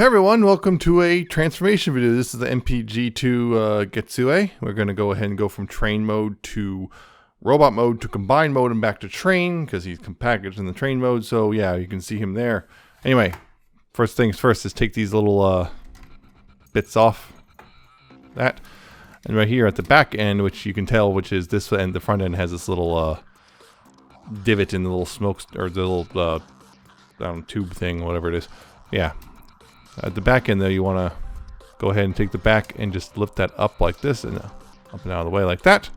Hey everyone, welcome to a transformation video. This is the MPG-02 Getsuei. We're going to go ahead and go from train mode to robot mode to combined mode and back to train because he's packaged in the train mode. So yeah, you can see him there. Anyway, first things first is take these little bits off that. And right here at the back end, which you can tell, which is this end, the front end has this little divot in the little smoke, or the little I don't know, tube thing, whatever it is. Yeah. At the back end though, you want to go ahead and take the back and just lift that up like this and up and out of the way like that.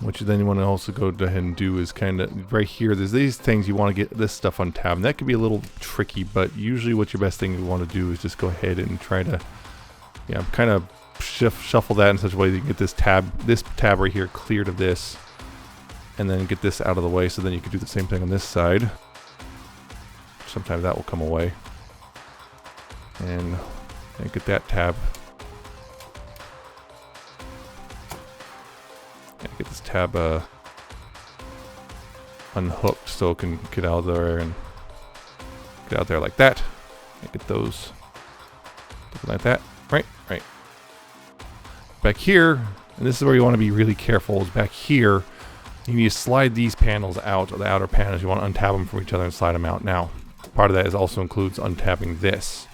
What you then want to also go ahead and do is kind of right here, there's these things you want to get this stuff on tab. And that could be a little tricky, but usually what your best thing you want to do is just go ahead and try to, yeah, kind of shuffle that in such a way that you can get this tab right here cleared of this, and then get this out of the way. So then you can do the same thing on this side. Sometimes that will come away. And get that tab. And get this tab unhooked so it can get out there and get out there like that. And get those like that. Right. Back here, and this is where you want to be really careful, is back here. You need to slide these panels out, the outer panels. You want to untab them from each other and slide them out. Now, part of that also includes untabbing this.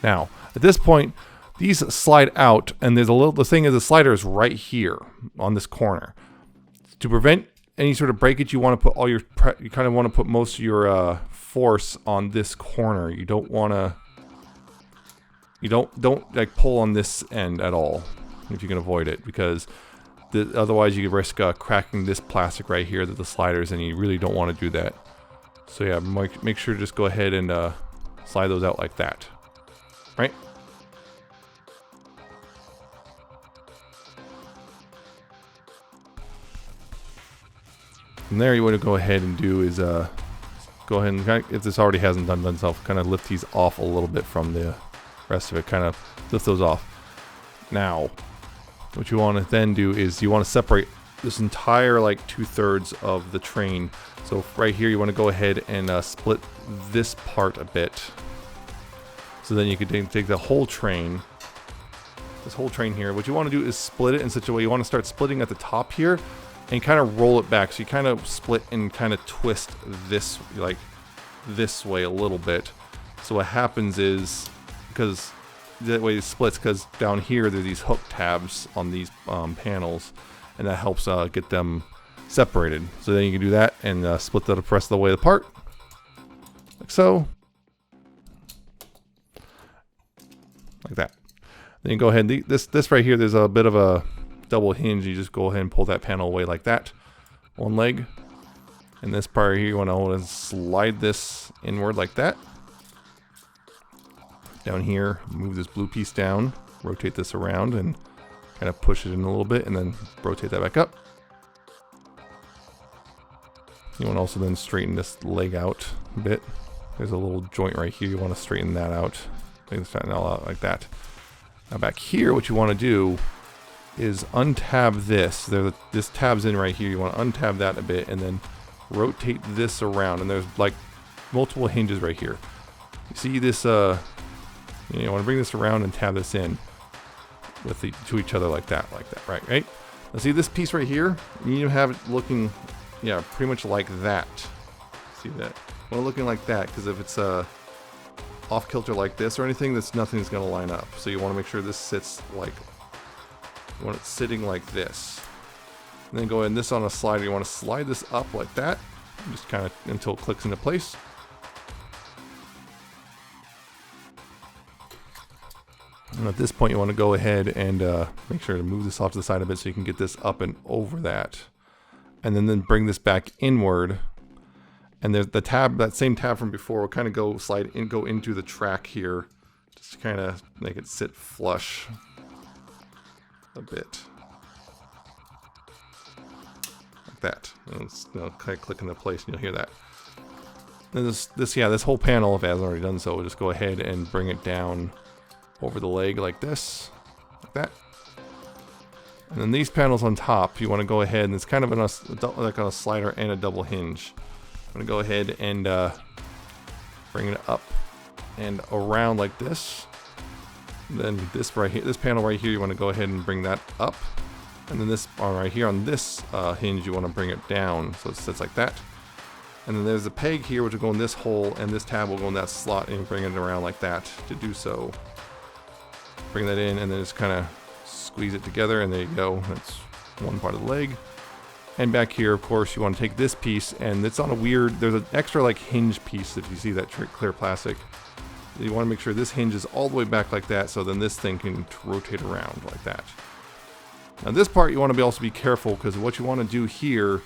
Now, at this point, these slide out, and there's the thing is the slider is right here on this corner. To prevent any sort of breakage, you want to put you kind of want to put most of your force on this corner. You don't want to, don't like pull on this end at all if you can avoid it, because otherwise you could risk cracking this plastic right here, the sliders, and you really don't want to do that. So yeah, make sure to just go ahead and slide those out like that, right? From there, you want to go ahead and do is go ahead and kind of, if this already hasn't done itself, kind of lift these off a little bit from the rest of it. Kind of lift those off. Now, what you want to then do is you want to separate this entire like 2/3 of the train. So right here you want to go ahead and split this part a bit. So then you can take the whole train, this whole train here. What you want to do is split it in such a way, you want to start splitting at the top here and kind of roll it back. So you kind of split and kind of twist this like this way a little bit. So what happens is, because that way it splits, because down here there's these hook tabs on these panels, and that helps get them separated. So then you can do that and split the rest of the way apart, like so, like that. Then you go ahead and this right here, there's a bit of a double hinge. You just go ahead and pull that panel away like that, one leg, and this part here you want to hold and slide this inward like that. Down here, move this blue piece down, rotate this around, and kind of push it in a little bit, and then rotate that back up. You want to also then straighten this leg out a bit. There's a little joint right here. You want to straighten that out. Straighten it all out like that. Now back here, what you want to do is untab this. This tab's in right here. You want to untab that a bit, and then rotate this around. And there's like multiple hinges right here. You see this? You want to bring this around and tab this in with to each other like that, right? Now see this piece right here? You need to have it looking, yeah, pretty much like that. See that? Well, looking like that, because if it's off kilter like this or anything, nothing's going to line up. So you want to make sure this sits like, you want it sitting like this. And then go ahead and this on a slider, you want to slide this up like that, just kind of until it clicks into place. And at this point, you want to go ahead and make sure to move this off to the side a bit so you can get this up and over that. And then bring this back inward. And there's the tab, that same tab from before, will kind of go into the track here. Just to kind of make it sit flush a bit. Like that. And it's kind of click into place and you'll hear that. And this whole panel, if it hasn't already done so, we'll just go ahead and bring it down over the leg like this, like that. And then these panels on top, you want to go ahead, and it's kind of like on a slider and a double hinge. I'm going to go ahead and bring it up and around like this. Then this right here, this panel right here, you want to go ahead and bring that up. And then this arm right here on this hinge, you want to bring it down so it sits like that. And then there's a peg here which will go in this hole, and this tab will go in that slot, and you bring it around like that to do so. Bring that in, and then just kind of squeeze it together, and there you go. That's one part of the leg. And back here, of course, you want to take this piece, and it's on a weird, there's an extra like hinge piece, if you see that clear plastic. You want to make sure this hinge is all the way back like that, so then this thing can rotate around like that. Now this part you want to also be careful, because what you want to do here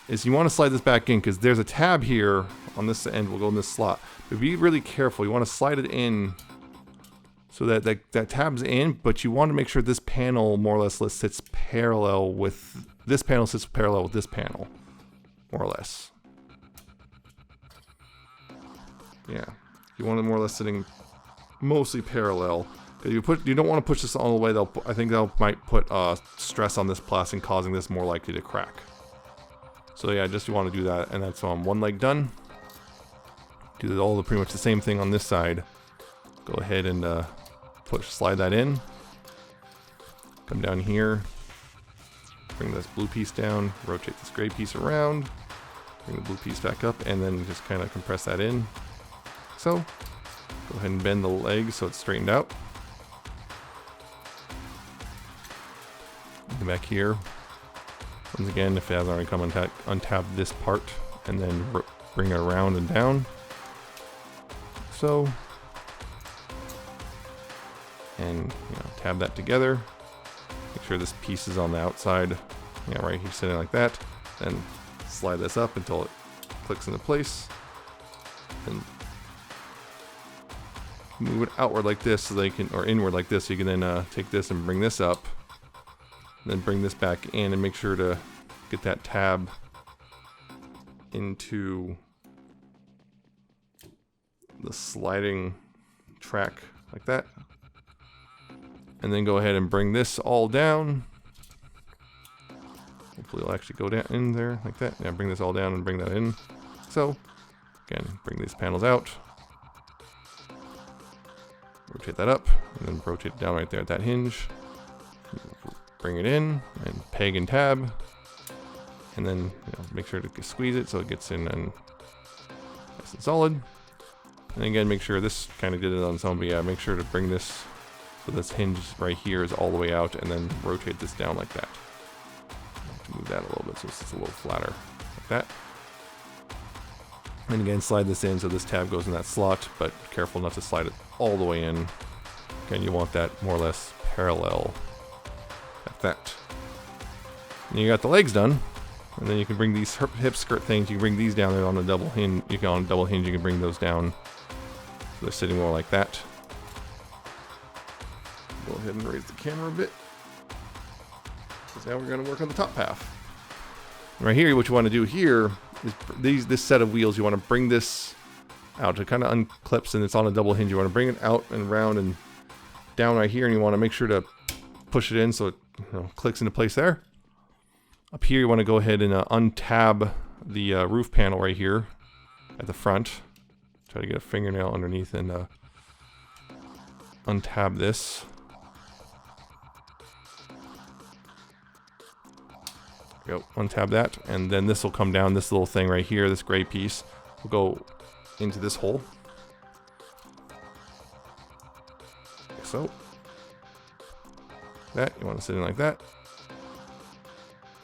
is you want to slide this back in, because there's a tab here on this end, will go in this slot. But be really careful, you want to slide it in so that that tab's in, but you want to make sure this panel more or less sits parallel with, this panel sits parallel with this panel, more or less. Yeah, you want it more or less sitting mostly parallel. You don't want to push this all the way. I think that might put stress on this plastic, causing this more likely to crack. So yeah, just you want to do that, and that's one leg done. Do all pretty much the same thing on this side. Go ahead and slide that in. Come down here. Bring this blue piece down. Rotate this gray piece around. Bring the blue piece back up, and then just kind of compress that in. So go ahead and bend the leg so it's straightened out. Come back here. Once again, if it hasn't already come, untab this part and then bring it around and down. So, and tab that together. Make sure this piece is on the outside. Yeah, right here, sitting like that. Then slide this up until it clicks into place. And move it outward like this, so they can, or inward like this, so you can then take this and bring this up. Then bring this back in and make sure to get that tab into the sliding track like that. And then go ahead and bring this all down. Hopefully it'll actually go down in there like that. Yeah, bring this all down and bring that in. So, again, bring these panels out. Rotate that up, and then rotate it down right there at that hinge. Bring it in, and peg and tab. And then make sure to squeeze it so it gets in and nice and solid. And again, make sure this kind of did it on its own, but yeah, make sure to bring this so this hinge right here is all the way out, and then rotate this down like that. To move that a little bit so it's a little flatter, like that. And again, slide this in so this tab goes in that slot, but careful not to slide it all the way in. Again, you want that more or less parallel, like that. And you got the legs done. And then you can bring these hip skirt things, you can bring these down there on a double hinge. You can on a double hinge, you can bring those down so they're sitting more like that. Go ahead and raise the camera a bit, because now we're going to work on the top half. Right here, what you want to do here is this set of wheels, you want to bring this out. It kind of unclips and it's on a double hinge. You want to bring it out and around and down right here, and you want to make sure to push it in so it clicks into place there. Up here, you want to go ahead and untab the roof panel right here at the front. Try to get a fingernail underneath and untab this. There we go, untab that, and then this will come down. This little thing right here, this gray piece, will go into this hole. Like so. That, you want to sit in like that.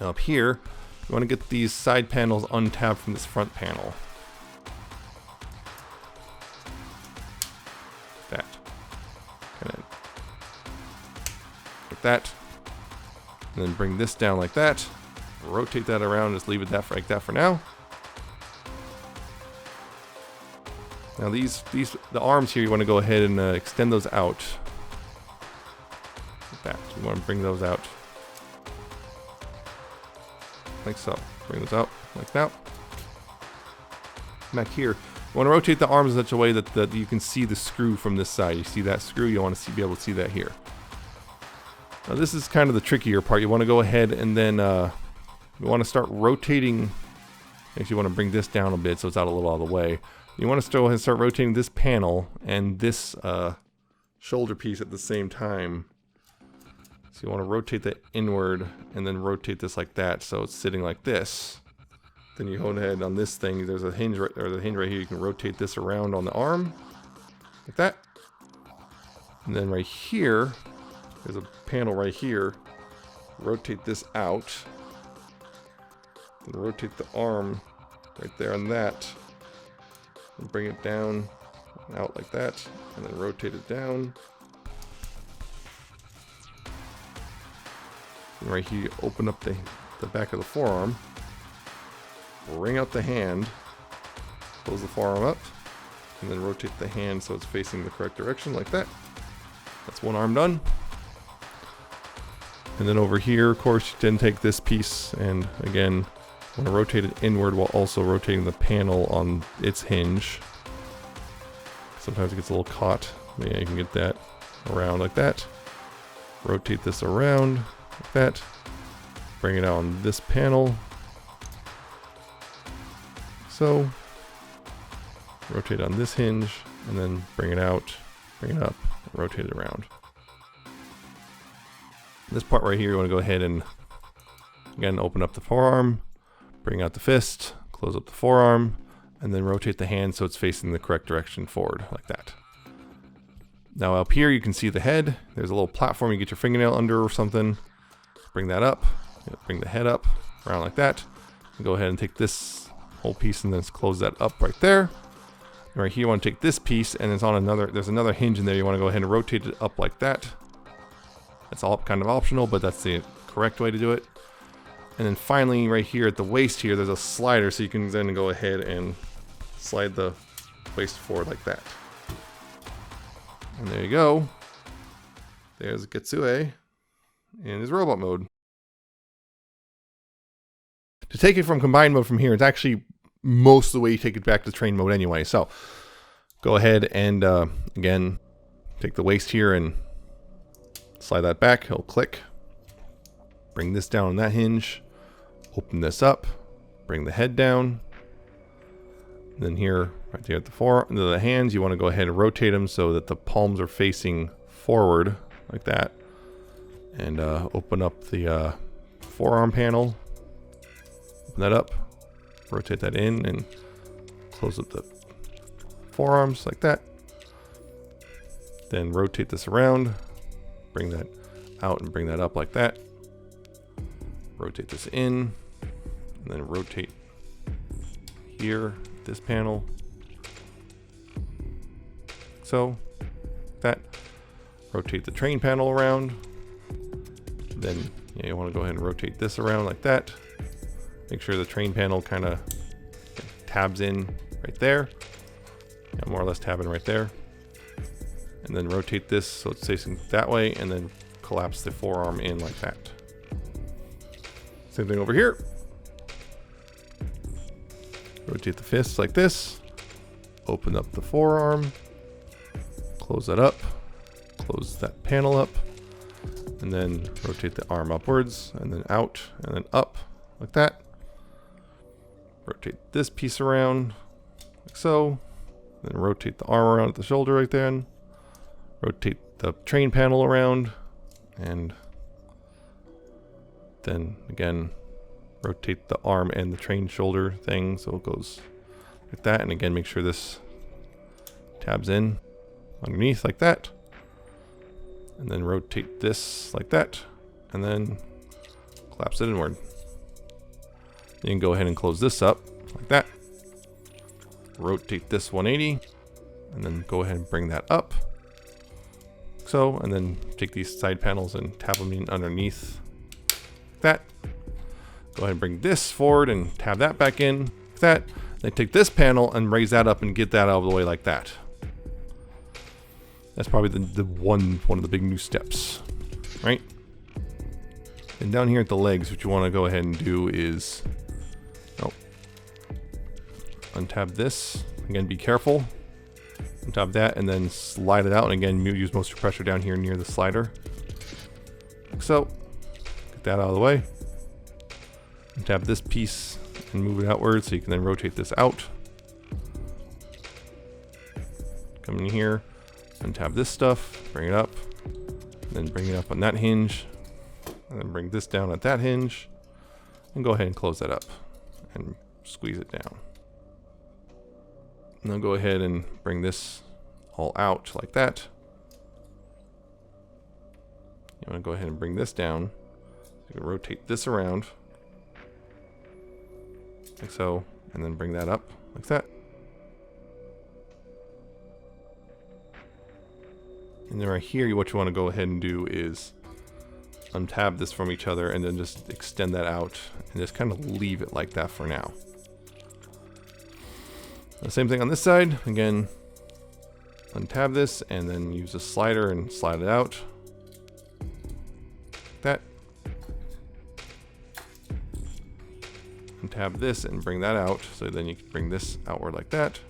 Now up here, you want to get these side panels untabbed from this front panel. That. Kind of like that. And then bring this down like that. Rotate that around, just leave it like that for now. Now the arms here, you want to go ahead and extend those out. Like that. You want to bring those out. Like so. Bring those out like that. Back here, you want to rotate the arms in such a way that you can see the screw from this side. You see that screw, you want to be able to see that here. Now this is kind of the trickier part. You want to go ahead and then you want to start rotating. Actually, you want to bring this down a bit so it's out a little out of the way. You want to go ahead and start rotating this panel and this shoulder piece at the same time. So you want to rotate that inward and then rotate this like that, so it's sitting like this. Then you go ahead on this thing, there's a hinge right, or the hinge right here, you can rotate this around on the arm, like that. And then right here, there's a panel right here. Rotate this out. Then rotate the arm right there on that. And bring it down and out like that. And then rotate it down. And right here, you open up the back of the forearm. Bring out the hand. Close the forearm up. And then rotate the hand so it's facing the correct direction like that. That's one arm done. And then over here, of course, you then take this piece and again, want to rotate it inward while also rotating the panel on its hinge. Sometimes it gets a little caught. But yeah, you can get that around like that. Rotate this around like that. Bring it out on this panel. So, rotate on this hinge and then bring it out, bring it up, and rotate it around. This part right here, you want to go ahead and again open up the forearm, bring out the fist, close up the forearm, and then rotate the hand so it's facing the correct direction forward, like that. Now up here you can see the head. There's a little platform you get your fingernail under or something. Bring that up, bring the head up, around like that. And go ahead and take this whole piece and then close that up right there. And right here you want to take this piece and it's on another, there's another hinge in there. You want to go ahead and rotate it up like that. That's all kind of optional, but that's the correct way to do it. And then finally, right here at the waist here, there's a slider, so you can then go ahead and slide the waist forward like that. And there you go. There's Getsuei in his robot mode. To take it from combined mode from here, it's actually most of the way you take it back to train mode anyway. So go ahead and again, take the waist here and slide that back. He'll click. Bring this down on that hinge. Open this up. Bring the head down. And then here, right there at the hands, you want to go ahead and rotate them so that the palms are facing forward, like that. And open up the forearm panel. Open that up. Rotate that in and close up the forearms, like that. Then rotate this around. Bring that out and bring that up like that. Rotate this in, and then rotate here, this panel. So, that. Rotate the train panel around. Then you want to go ahead and rotate this around like that. Make sure the train panel kind of tabs in right there. Yeah, more or less tabbing right there. And then rotate this so it's facing that way, and then collapse the forearm in like that. Same thing over here. Rotate the fists like this. Open up the forearm. Close that up. Close that panel up. And then rotate the arm upwards, and then out, and then up, like that. Rotate this piece around, like so. Then rotate the arm around at the shoulder right there. Rotate the train panel around, and then again rotate the arm and the train shoulder thing so it goes like that, and again make sure this tabs in underneath like that, and then rotate this like that, and then collapse it inward. You can go ahead and close this up like that, rotate this 180, and then go ahead and bring that up. So, and then take these side panels and tab them in underneath like that. Go ahead and bring this forward and tab that back in like that. Then take this panel and raise that up and get that out of the way like that. That's probably the one of the big new steps, right? And down here at the legs, what you want to go ahead and do is untab this. Again, be careful. Untap that and then slide it out, and again use most of your pressure down here near the slider. Like so. Get that out of the way. Untap this piece and move it outward so you can then rotate this out. come in here, untab this stuff, bring it up, then bring it up on that hinge, and then bring this down at that hinge, and go ahead and close that up and squeeze it down. And then go ahead and bring this all out like that. You want to go ahead and bring this down. You can rotate this around like so, and then bring that up like that. And then right here, what you want to go ahead and do is untab this from each other and then just extend that out and just kind of leave it like that for now. The same thing on this side. Again, untab this and then use a slider and slide it out. Like that. Untab this and bring that out. So then you can bring this outward like that.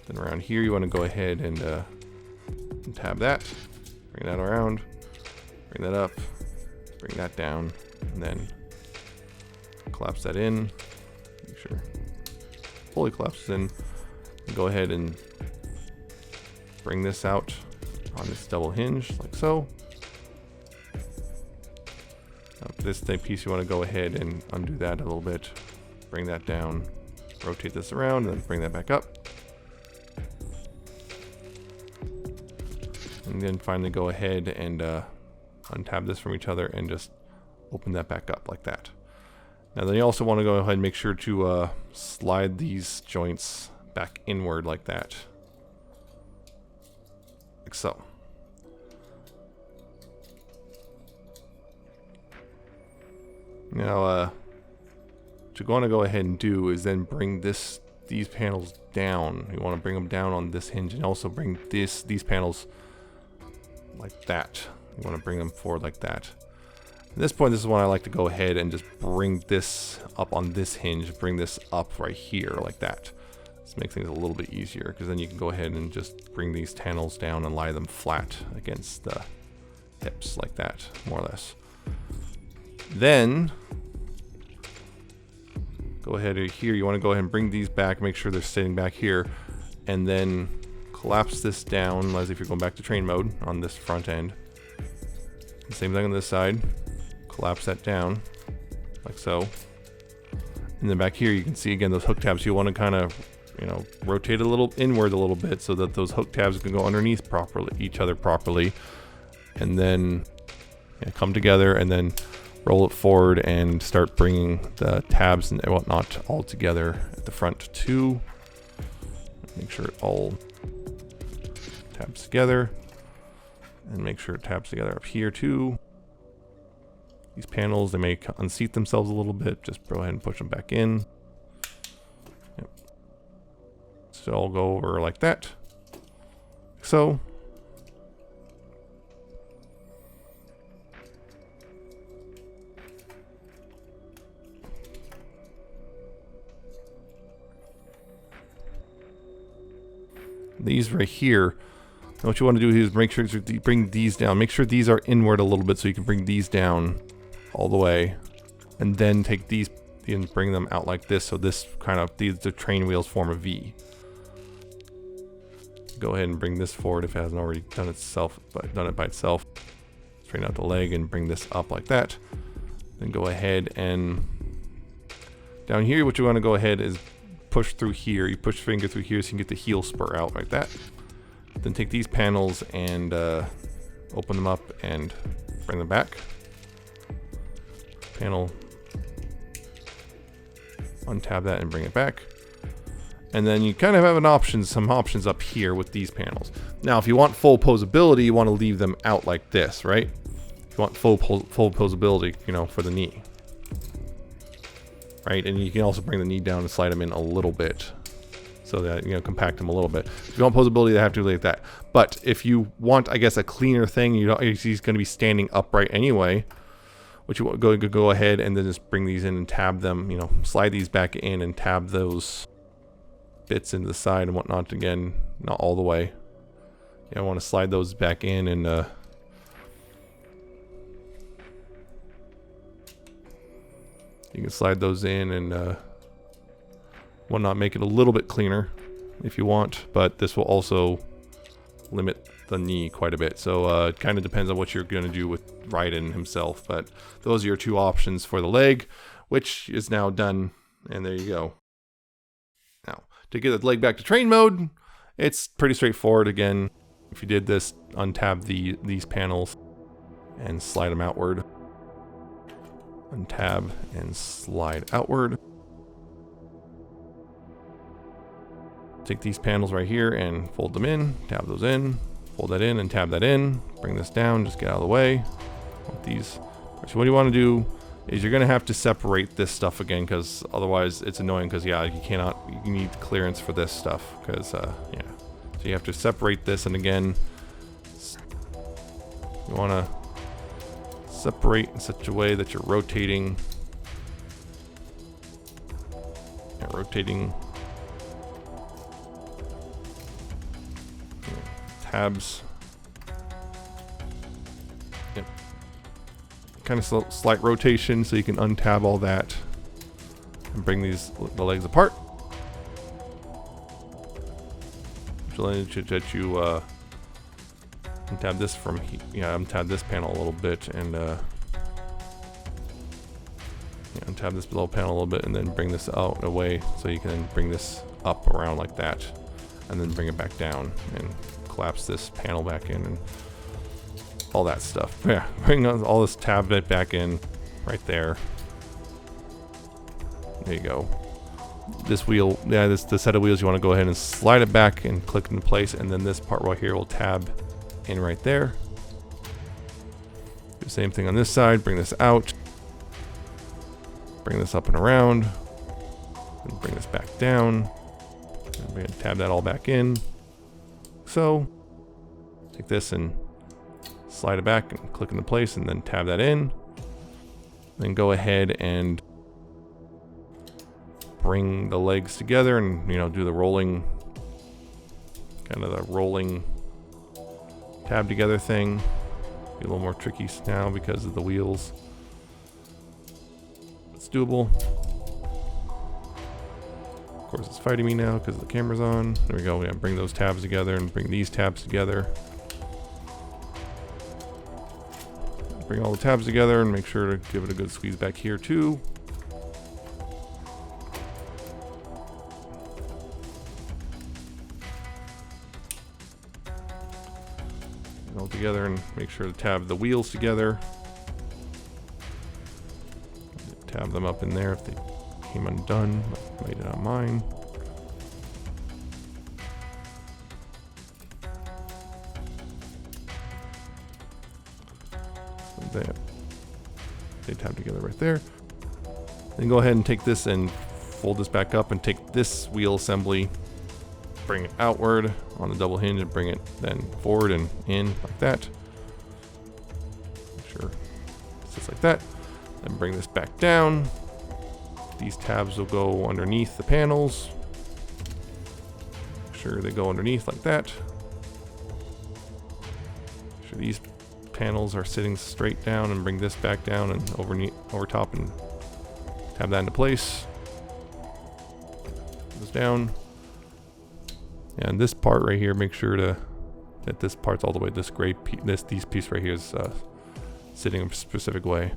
Then around here, you want to go ahead and untab that. Bring that around. Bring that up. Bring that down. And then collapse that in. Make sure fully collapses in. And go ahead and bring this out on this double hinge like so. This piece, you want to go ahead and undo that a little bit. Bring that down. Rotate this around and then bring that back up. And then finally go ahead and untab this from each other and just open that back up like that. Now then you also want to go ahead and make sure to slide these joints back inward like that. Like so. Now what you're going to go ahead and do is then bring these panels down. You want to bring them down on this hinge and also bring these panels like that. You want to bring them forward like that. At this point, this is when I like to go ahead and just bring this up on this hinge, bring this up right here like that. This makes things a little bit easier because then you can go ahead and just bring these panels down and lie them flat against the hips like that, more or less. Then go ahead here, you want to go ahead and bring these back, make sure they're sitting back here, and then collapse this down as if you're going back to train mode on this front end. Same thing on this side. Collapse that down like so. And then back here you can see again those hook tabs. You want to kind of, you know, rotate a little inward a little bit so that those hook tabs can go underneath each other properly. And then come together and then roll it forward and start bringing the tabs and whatnot all together at the front too. Make sure it all tabs together. And make sure it tabs together up here too. These panels, they may unseat themselves a little bit. Just go ahead and push them back in. Yep. So I'll go over like that. So. These right here. And what you want to do is make sure to bring these down. Make sure these are inward a little bit so you can bring these down all the way. And then take these and bring them out like this. So this kind of, the train wheels form a V. Go ahead and bring this forward if it hasn't already done it by itself. Straighten out the leg and bring this up like that. Then go ahead and down here, what you want to go ahead is push through here. You push finger through here so you can get the heel spur out like that. Then take these panels and open them up and bring them back. Panel, untab that and bring it back. And then you kind of have some options up here with these panels. Now, if you want full posability, you want to leave them out like this, right? If you want full posability, you know, for the knee. Right, and you can also bring the knee down and slide them in a little bit. So that, you know, compact them a little bit. If you want posability, they have to do like that. But if you want, I guess, a cleaner thing, he's going to be standing upright anyway. What you want, go ahead and then just bring these in and tab them. You know, slide these back in and tab those bits into the side and whatnot. Again, not all the way. I want to slide those back in and you can slide those in and whatnot, make it a little bit cleaner. if you want, but this will also limit the knee quite a bit. So it kind of depends on what you're going to do with Raiden himself, but those are your two options for the leg, which is now done, and there you go. Now, to get the leg back to train mode, it's pretty straightforward. Again, if you did this, untab these panels and slide them outward. Untab and slide outward. Take these panels right here and fold them in, tab those in, fold that in and tab that in, bring this down, just get out of the way with these. So what you want to do is you're going to have to separate this stuff again, because otherwise it's annoying, because yeah, you need clearance for this stuff, because yeah. So you have to separate this, and again, you want to separate in such a way that you're rotating. Yeah, rotating tabs. Yep. Kind of slight rotation so you can untab all that and bring the legs apart. So then it should let you untab this from untab this panel a little bit, and untab this below panel a little bit, and then bring this out and away so you can bring this up around like that, and then bring it back down and collapse this panel back in and all that stuff. Yeah, bring all this tab bit back in right there. There you go. This wheel, yeah, the set of wheels, you want to go ahead and slide it back and click into place, and then this part right here will tab in right there. Do the same thing on this side. Bring this out, bring this up and around, and bring this back down, and we're gonna tab that all back in. So take this and slide it back and click into place, and then tab that in. Then go ahead and bring the legs together and do the rolling, kind of the rolling tab together thing. Be a little more tricky now because of the wheels. It's doable. Of course, it's fighting me now because the camera's on. There we go. Yeah, bring those tabs together and bring these tabs together. Bring all the tabs together and make sure to give it a good squeeze back here too. All together and make sure to tab the wheels together. Tab them up in there if they came undone. Made it on mine. So they tab together right there. Then go ahead and take this and fold this back up and take this wheel assembly, bring it outward on the double hinge and bring it then forward and in like that. Make sure it's just like that. Then bring this back down. These tabs will go underneath the panels. Make sure they go underneath like that. Make sure these panels are sitting straight down, and bring this back down and over top and tab that into place. Put this down. And this part right here, make sure that this part's all the way, this gray these piece right here is sitting a specific way,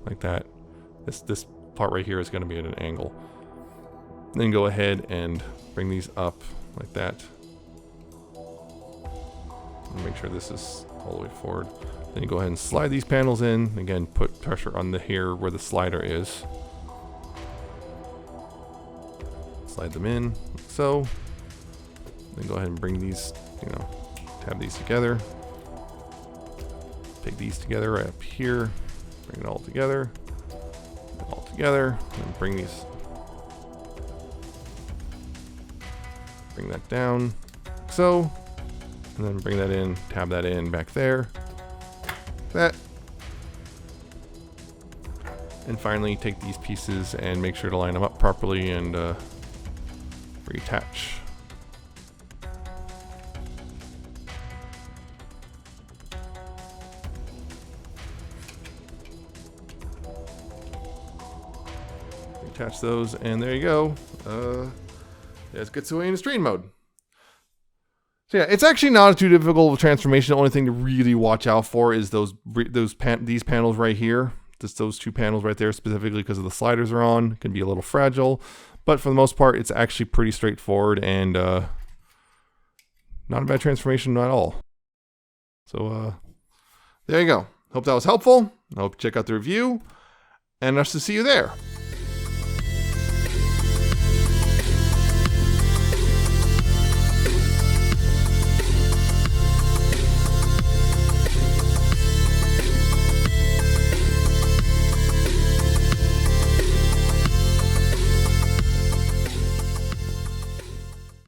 like that. This part right here is going to be at an angle. Then go ahead and bring these up like that. And make sure this is all the way forward. Then you go ahead and slide these panels in. Again, put pressure on the here where the slider is. Slide them in, like so. Then go ahead and bring these, tab these together. Take these together right up here. Bring it all together. And bring these. Bring that down, like so. And then bring that in, tab that in back there. That. And finally, take these pieces and make sure to line them up properly and reattach. Attach those, and there you go. There's Getsuei in stream mode. So yeah, it's actually not too difficult of a transformation. The only thing to really watch out for is these panels right here. Just those two panels right there, specifically because of the sliders are on. It can be a little fragile, but for the most part, it's actually pretty straightforward and not a bad transformation at all. So there you go. Hope that was helpful. I hope you check out the review, and nice to see you there.